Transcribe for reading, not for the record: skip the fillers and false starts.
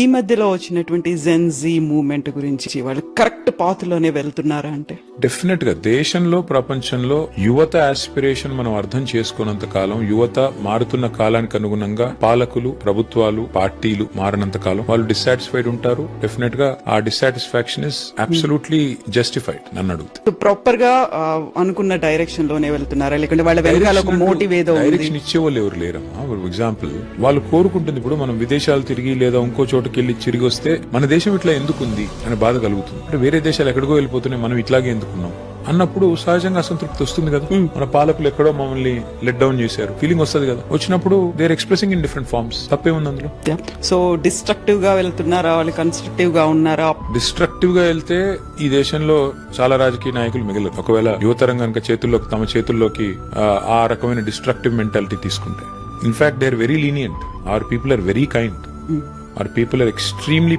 ఈ మధ్యలో వచ్చినటువంటి జెన్జీ మూవ్మెంట్ గురించి వాళ్ళు కరెక్ట్ పాత్ లోనే వెళ్తున్నారా అంటే? డెఫినెట్ గా దేశంలో ప్రపంచంలో యువత ఆస్పిరేషన్ మనం అర్థం చేసుకున్నంత కాలం, యువత మారుతున్న కాలానికి అనుగుణంగా పాలకులు, ప్రభుత్వాలు, పార్టీలు మారినంత కాలం వాళ్ళు డిస్సాటిస్ఫైడ్ ఉంటారు. డెఫినెట్ గా ఆ డిస్సాటిస్ఫాక్షన్ ఇస్ అబ్సల్యూట్లీ జస్టిఫైడ్ నన్ను అడుగుతుంది. ప్రాపర్ గా అనుకున్న డైరెక్షన్ లోనే వెళ్తున్నారా, లేకుంటే వాళ్ళ వెనకాల ఒక మోటివ్ ఏదో డైరెక్షన్ ఇచ్చేవాళ్ళు ఎవరు లేరమ్మా. ఫర్ ఎగ్జాంపుల్ వాళ్ళు కోరుకుంటుంది ఇప్పుడు మనం విదేశాలు తిరిగి లేదా ఇంకో చోటుకి వెళ్ళి తిరిగి వస్తే మన దేశం ఇట్లా ఎందుకుంది అనే బాధ కలుగుతుంది. అంటే వేరే దేశాలు ఎక్కడికో వెళ్ళిపోతున్నాయి, మనం ఇట్లాగే ఎందుకున్నాం అన్నప్పుడు సహజంగా అసంతృప్తి వస్తుంది కదా. మన పాలకులు ఎక్కడో మమ్మల్ని లెట్ డౌన్ చేశారు ఫీలింగ్ వస్తుంది కదా. వచ్చినప్పుడు they are expressing in different forms. తప్పే ఉంది అందులో. సో డిస్ట్రక్టివ్ గా వెళ్తున్నారా, వాళ్ళు కన్స్ట్రక్టివ్ గా ఉన్నారా? డిస్ట్రక్టివ్ గా వెళ్తే ఈ దేశంలో చాలా రాజకీయ నాయకులు మిగలరు. ఒకవేళ యువతరం కనుక తమ చేతుల్లోకి ఆ రకమైన డిస్ట్రక్టివ్ మెంటాలిటీ తీసుకుంటే. In fact they are very lenient. Our people are very kind. Our people are extremely